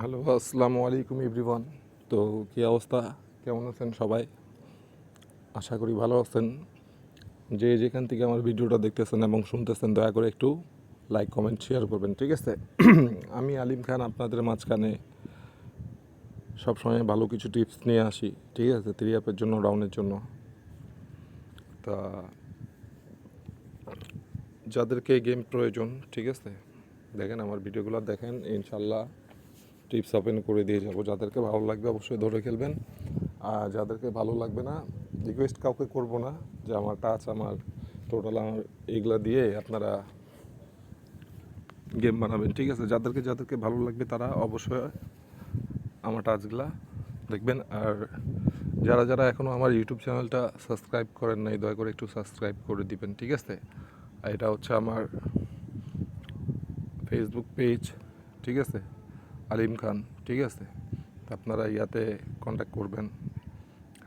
Hello, আসসালামু আলাইকুম everyone. তো কী অবস্থা, কেমন আছেন সবাই? আশা করি ভালো আছেন। যে যেখান থেকে আমার ভিডিওটা দেখতেছেন এবং শুনতেছেন, দয়া করে একটু লাইক, কমেন্ট, শেয়ার করবেন, ঠিক আছে? আমি আলিম খান আপনাদের মাঝখানে সবসময় ভালো কিছু টিপস নিয়ে আসি, ঠিক আছে? 3 অ্যাপের জন্য, ডাউনের জন্য। তা যাদেরকে গেম প্রয়োজন, ঠিক আছে, দেখেন আমার ভিডিওগুলো দেখেন, ইনশাল্লাহ টিপস ওপেন করে দিয়ে যাবো। যাদেরকে ভালো লাগবে অবশ্যই ধরে খেলবেন, আর যাদেরকে ভালো লাগবে না, রিকোয়েস্ট কাউকে করব না যে আমার টাচ, আমার টোটাল, আমার এইগুলা দিয়ে আপনারা গেম বানাবেন, ঠিক আছে? যাদেরকে ভালো লাগবে তারা অবশ্যই আমার টাচগুলা দেখবেন। আর যারা যারা এখনও আমার ইউটিউব চ্যানেলটা সাবস্ক্রাইব করেন নাই, দয়া করে একটু সাবস্ক্রাইব করে দিবেন, ঠিক আছে? আর এটা হচ্ছে আমার ফেসবুক পেজ, ঠিক আছে, আলিম খান, ঠিক আছে? আপনারা ইয়াতে কন্ট্যাক্ট করবেন,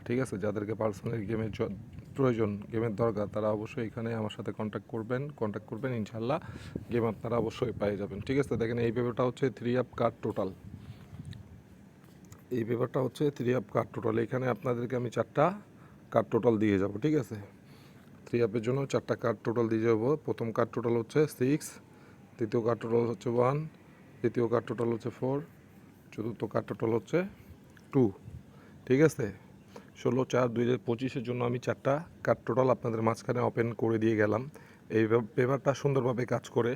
ঠিক আছে? যাদেরকে পার্সোনাল গেমের প্রয়োজন, গেমের দরকার, তারা অবশ্যই এখানে আমার সাথে কন্ট্যাক্ট করবেন, ইনশাল্লাহ গেম আপনারা অবশ্যই পেয়ে যাবেন, ঠিক আছে? দেখেন এই পেপারটা হচ্ছে 3 অ্যাপ কার্ড টোটাল। এই পেপারটা হচ্ছে 3 অ্যাপ কার্ড টোটাল। এখানে আপনাদেরকে আমি 4টা কার্ড টোটাল দিয়ে যাব, ঠিক আছে? 3 অ্যাপের জন্য 4টা কার্ড টোটাল দিয়ে যাব। প্রথম কার্ড টোটাল হচ্ছে 6, দ্বিতীয় কার্ড টোটাল হচ্ছে 1, তৃতীয় কার্ড টোটাল হচ্ছে 4, চতুর্থ কার্ড টোটাল হচ্ছে 2, ঠিক আছে? 16/4/2025 জন্য আমি 4টা কার্ড টোটাল আপনাদের মাঝখানে ওপেন করে দিয়ে গেলাম। এই পেপারটা সুন্দরভাবে কাজ করে,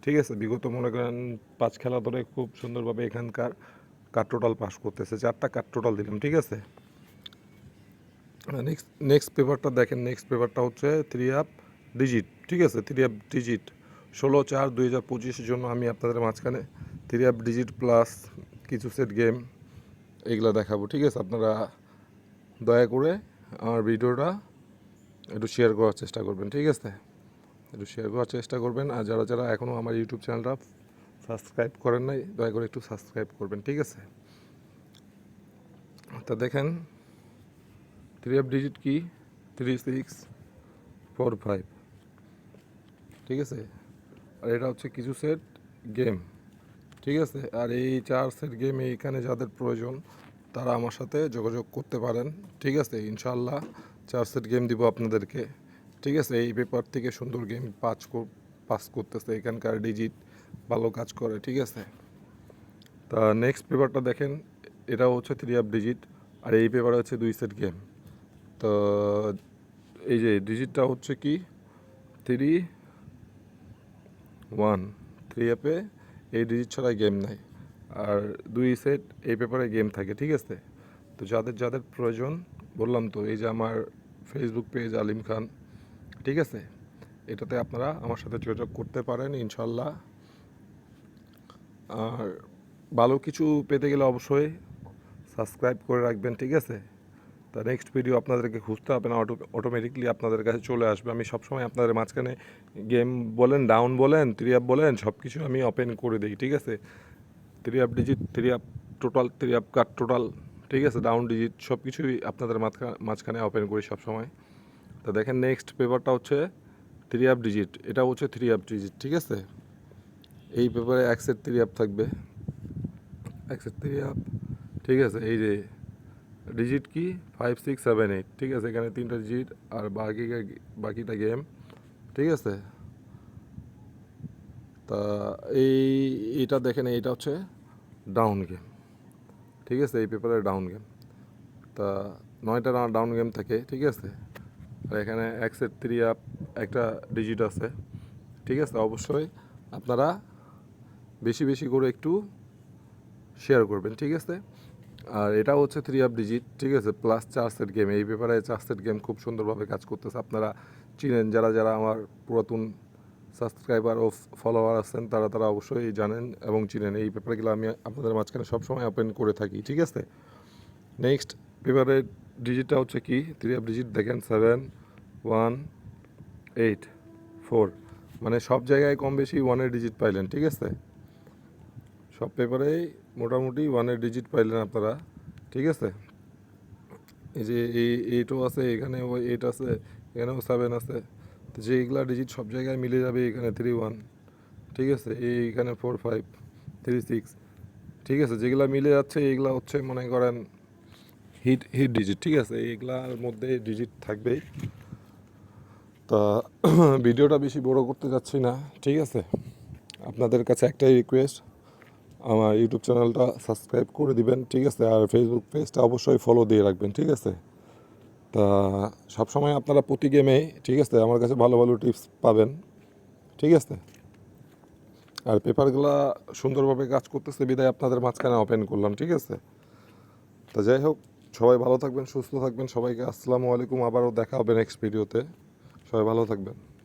ঠিক আছে? বিগত মনে করেন 5 খেলা ধরে খুব সুন্দরভাবে এখানকার কার্ড টোটাল পাস করতেছে। 4টা কার্ড টোটাল দিলাম, ঠিক আছে? নেক্সট পেপারটা দেখেন। নেক্সট পেপারটা হচ্ছে 3 অ্যাপ ডিজিট, ঠিক আছে? 3 অ্যাপ ডিজিট 16/4/2025 জন্য আমি আপনাদের মাঝখানে 3 অ্যাপ ডিজিট প্লাস কিছু সেট গেম এগুলো দেখাবো, ঠিক আছে? আপনারা দয়া করে আমার ভিডিওটা একটু শেয়ার করার চেষ্টা করবেন, ঠিক আছে? একটু শেয়ার করার চেষ্টা করবেন। আর যারা যারা এখনও আমার ইউটিউব চ্যানেলটা সাবস্ক্রাইব করেন নাই, দয়া করে একটু সাবস্ক্রাইব করবেন, ঠিক আছে? তা দেখেন 3 অ্যাপ ডিজিট কি, 3645, ঠিক আছে? আর এটা হচ্ছে কিছু সেট গেম, ঠিক আছে? আর এই 4 সেট গেম এইখানে যাদের প্রয়োজন তারা আমার সাথে যোগাযোগ করতে পারেন, ঠিক আছে? ইনশাল্লাহ 4 সেট গেম দিব আপনাদেরকে, ঠিক আছে? এই পেপার থেকে সুন্দর গেম পাস করতেছে, এখানকার ডিজিট ভালো কাজ করে, ঠিক আছে? তা নেক্সট পেপারটা দেখেন। এটাও হচ্ছে 3 অ্যাপ ডিজিট, আর এই পেপারে হচ্ছে 2 সেট গেম। তো এই যে ডিজিটটা হচ্ছে কি 3-1, 3 অ্যাপে এই ডিজিট ছাড়া গেম নাই। আর 2 সেট এই পেপারে গেম থাকে, ঠিক আছে? তো যাদের যাদের প্রয়োজন বললাম তো, এই যে আমার ফেসবুক পেজ আলিম খান, ঠিক আছে? এটাতে আপনারা আমার সাথে যোগাযোগ করতে পারেন, ইনশাল্লাহ। আর ভালো কিছু পেতে গেলে অবশ্যই সাবস্ক্রাইব করে রাখবেন, ঠিক আছে? তা নেক্সট ভিডিও আপনাদেরকে খুঁজতে হবে না, অটোমেটিকলি আপনাদের কাছে চলে আসবে। আমি সবসময় আপনাদের মাঝখানে গেম বলেন, ডাউন বলেন, 3 অ্যাপ বলেন, সব কিছু আমি ওপেন করে দিই, ঠিক আছে? 3 app digit, 3 app total, 3 app কাট টোটাল, ঠিক আছে? ডাউন ডিজিট সব কিছুই আপনাদের মাঝখানে ওপেন করি সবসময়। তো দেখেন নেক্সট পেপারটা হচ্ছে 3 অ্যাপ ডিজিট। এটা হচ্ছে 3 অ্যাপ ডিজিট, ঠিক আছে? এই পেপারে এক সেট 3 অ্যাপ থাকবে, এক সেট 3 অ্যাপ, ঠিক আছে? এই যে ডিজিট কি 5, 6, 7, 8, ঠিক আছে? এখানে 3টা ডিজিট আর বাকিটা গেম, ঠিক আছে? তা এইটা দেখেন, এইটা হচ্ছে ডাউন গেম, ঠিক আছে? এই পেপারে ডাউন গেম। তা 9টা ডাউন গেম থাকে, ঠিক আছে? আর এখানে এক সেট 3 অ্যাপ, একটা ডিজিট আছে, ঠিক আছে? অবশ্যই আপনারা বেশি বেশি করে একটু শেয়ার করবেন, ঠিক আছে? আর এটা হচ্ছে 3 অ্যাপ ডিজিট, ঠিক আছে? Plus 4 set game. এই পেপারে 4 সেট গেম খুব সুন্দরভাবে কাজ করতেছে। আপনারা চিনেন, যারা যারা আমার পুরাতন সাবস্ক্রাইবার ও ফলোয়ার আছেন তারা তারা অবশ্যই জানেন এবং চিনেন। এই পেপারগুলো আমি আপনাদের মাঝখানে সবসময় ওপেন করে থাকি, ঠিক আছে? নেক্সট পেপারের ডিজিটটা হচ্ছে কি 3 অ্যাপ ডিজিট দেখেন 7, 1, 8, 4, মানে সব জায়গায় কম বেশি 1-এর ডিজিট পাইলেন, ঠিক আছে? সব পেপারেই মোটামুটি 1-এর ডিজিট পাইলেন আপনারা, ঠিক আছে? এই যে এই 8ও আছে, এখানেও 8 আছে, এখানেও 7 আছে। তো যেইগুলা ডিজিট সব জায়গায় মিলে যাবে, এখানে 3-1, ঠিক আছে? এইখানে 4-5, 3-6, ঠিক আছে, যেগুলা মিলে যাচ্ছে এইগুলা হচ্ছে মনে করেন হিট হিট ডিজিট, ঠিক আছে, এইগুলার মধ্যে ডিজিট থাকবেই। তা ভিডিওটা বেশি বড় করতে যাচ্ছি না, ঠিক আছে। আপনাদের কাছে একটাই রিকোয়েস্ট, আমার ইউটিউব চ্যানেলটা সাবস্ক্রাইব করে দিবেন, ঠিক আছে, আর ফেসবুক পেজটা অবশ্যই ফলো দিয়ে রাখবেন, ঠিক আছে। তা সবসময় আপনারা প্রতি গেমে, ঠিক আছে, আমার কাছে ভালো ভালো টিপস পাবেন, ঠিক আছে। আর পেপারগুলা সুন্দরভাবে কাজ করতেছে বিদায় আপনাদের মাঝখানে ওপেন করলাম, ঠিক আছে। তা যাই হোক, সবাই ভালো থাকবেন, সুস্থ থাকবেন, সবাইকে আসসালামু আলাইকুম, আবারও দেখা হবে নেক্সট ভিডিওতে। সবাই ভালো থাকবেন।